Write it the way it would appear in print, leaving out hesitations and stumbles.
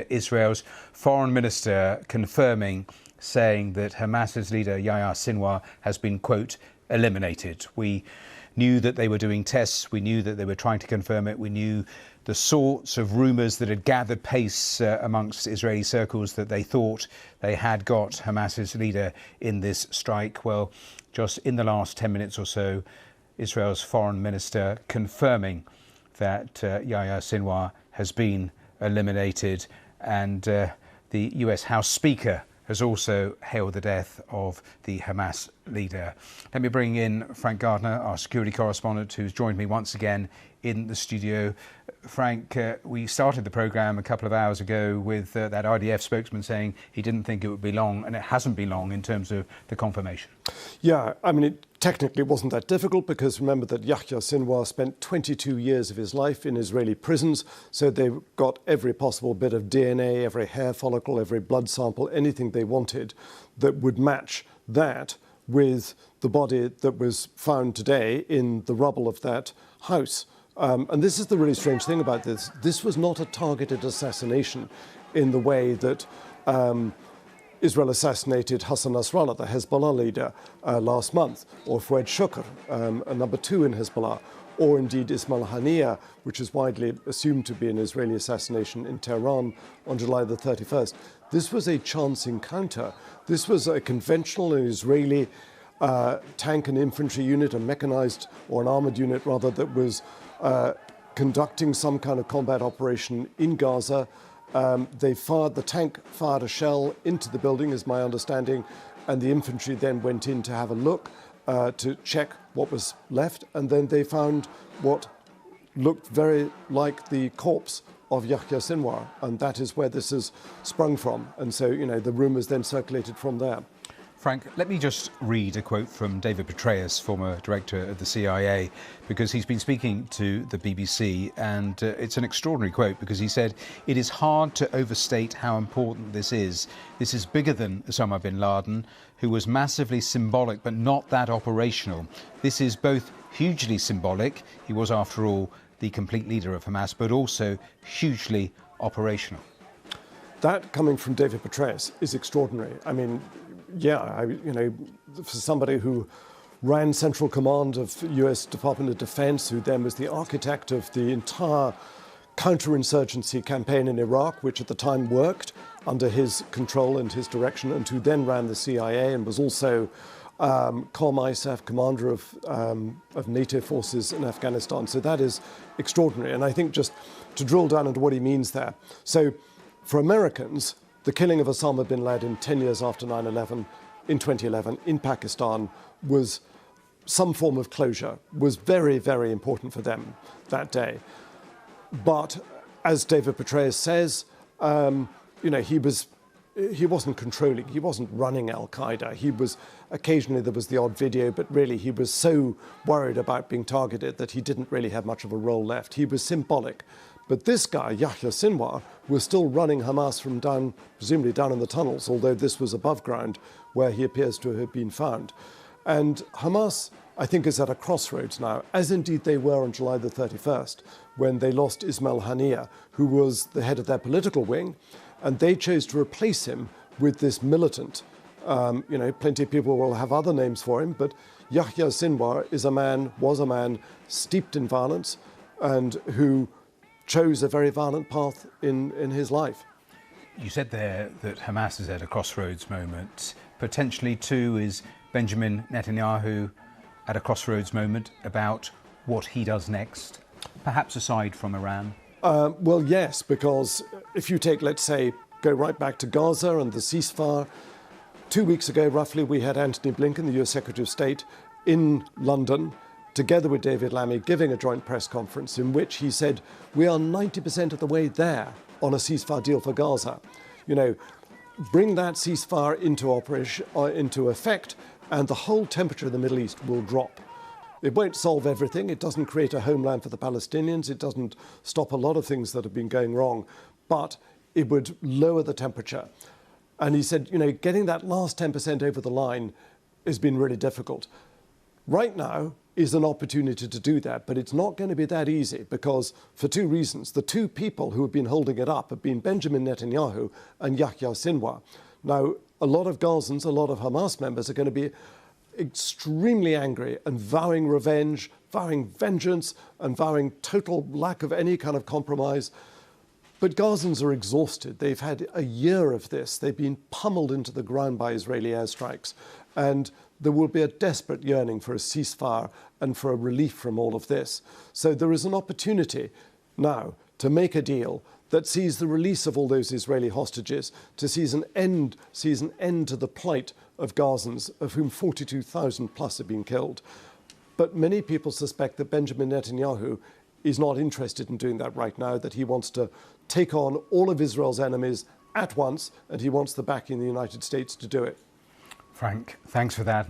Israel's foreign minister confirming, saying that Hamas's leader Yahya Sinwar has been, quote, eliminated. We knew that they were doing tests. We knew that they were trying to confirm it. We knew the sorts of rumours that had gathered pace amongst Israeli circles that they thought they had got Hamas's leader in this strike. Well, just in the last 10 minutes or so, Israel's foreign minister confirming that Yahya Sinwar has been eliminated, and the US House Speaker has also hailed the death of the Hamas leader. Let me bring in Frank Gardner, our security correspondent, who's joined me once again in the studio. Frank, we started the programme a couple of hours ago with that IDF spokesman saying he didn't think it would be long, and it hasn't been long in terms of the confirmation. Yeah, I mean, it technically wasn't that difficult, because remember that Yahya Sinwar spent 22 years of his life in Israeli prisons, so they got every possible bit of DNA, every hair follicle, every blood sample, anything they wanted that would match that with the body that was found today in the rubble of that house. And this is the really strange thing about this. This was not a targeted assassination in the way that Israel assassinated Hassan Nasrallah, the Hezbollah leader, last month, or Fouad Shukr, a number 2 in Hezbollah, or indeed Ismail Haniyeh, which is widely assumed to be an Israeli assassination in Tehran on July the 31st. This was a chance encounter. This was a conventional Israeli tank and infantry unit, a mechanized or an armored unit rather, that was conducting some kind of combat operation in Gaza. The tank fired a shell into the building, is my understanding, and the infantry then went in to have a look, to check what was left, and then they found what looked very like the corpse of Yahya Sinwar, and that is where this has sprung from. And so, you know, the rumours then circulated from there. Frank, let me just read a quote from David Petraeus, former director of the CIA, because he's been speaking to the BBC, and it's an extraordinary quote, because he said, "It is hard to overstate how important this is. This is bigger than Osama bin Laden, who was massively symbolic but not that operational. This is both hugely symbolic, he was after all the complete leader of Hamas, but also hugely operational." That, coming from David Petraeus, is extraordinary. I mean, yeah, you know, for somebody who ran Central Command of US Department of Defense, who then was the architect of the entire counterinsurgency campaign in Iraq, which at the time worked under his control and his direction, and who then ran the CIA and was also COM ISAF, commander of NATO forces in Afghanistan. So that is extraordinary. And I think just to drill down into what he means there. So for Americans, the killing of Osama bin Laden 10 years after 9/11 in 2011 in Pakistan was some form of closure, was very, very important for them that day. But as David Petraeus says, you know, he wasn't controlling, he wasn't running Al-Qaeda. He was, occasionally there was the odd video, but really he was so worried about being targeted that he didn't really have much of a role left. He was symbolic. But this guy, Yahya Sinwar, was still running Hamas from presumably down in the tunnels, although this was above ground where he appears to have been found. And Hamas, I think, is at a crossroads now, as indeed they were on July the 31st, when they lost Ismail Haniyeh, who was the head of their political wing, and they chose to replace him with this militant. You know, plenty of people will have other names for him, but Yahya Sinwar was a man steeped in violence, and who chose a very violent path in his life. You said there that Hamas is at a crossroads moment. Potentially too is Benjamin Netanyahu at a crossroads moment about what he does next, perhaps aside from Iran? Well, yes, because if you take, let's say, go right back to Gaza and the ceasefire, 2 weeks ago roughly we had Antony Blinken, the US Secretary of State, in London, together with David Lammy, giving a joint press conference in which he said, we are 90% of the way there on a ceasefire deal for Gaza. You know, bring that ceasefire into operation, into effect, and the whole temperature of the Middle East will drop. It won't solve everything. It doesn't create a homeland for the Palestinians. It doesn't stop a lot of things that have been going wrong, but it would lower the temperature. And he said, you know, getting that last 10% over the line has been really difficult. Right now is an opportunity to do that, but it's not going to be that easy because, for two reasons. The two people who have been holding it up have been Benjamin Netanyahu and Yahya Sinwar. Now, a lot of Gazans, a lot of Hamas members are going to be extremely angry and vowing revenge, vowing vengeance, and vowing total lack of any kind of compromise. But Gazans are exhausted. They've had a year of this. They've been pummeled into the ground by Israeli airstrikes. And there will be a desperate yearning for a ceasefire and for a relief from all of this. So there is an opportunity now to make a deal that sees the release of all those Israeli hostages, to sees an end to the plight of Gazans, of whom 42,000 plus have been killed. But many people suspect that Benjamin Netanyahu is not interested in doing that right now, that he wants to take on all of Israel's enemies at once, and he wants the backing of the United States to do it. Frank, thanks for that.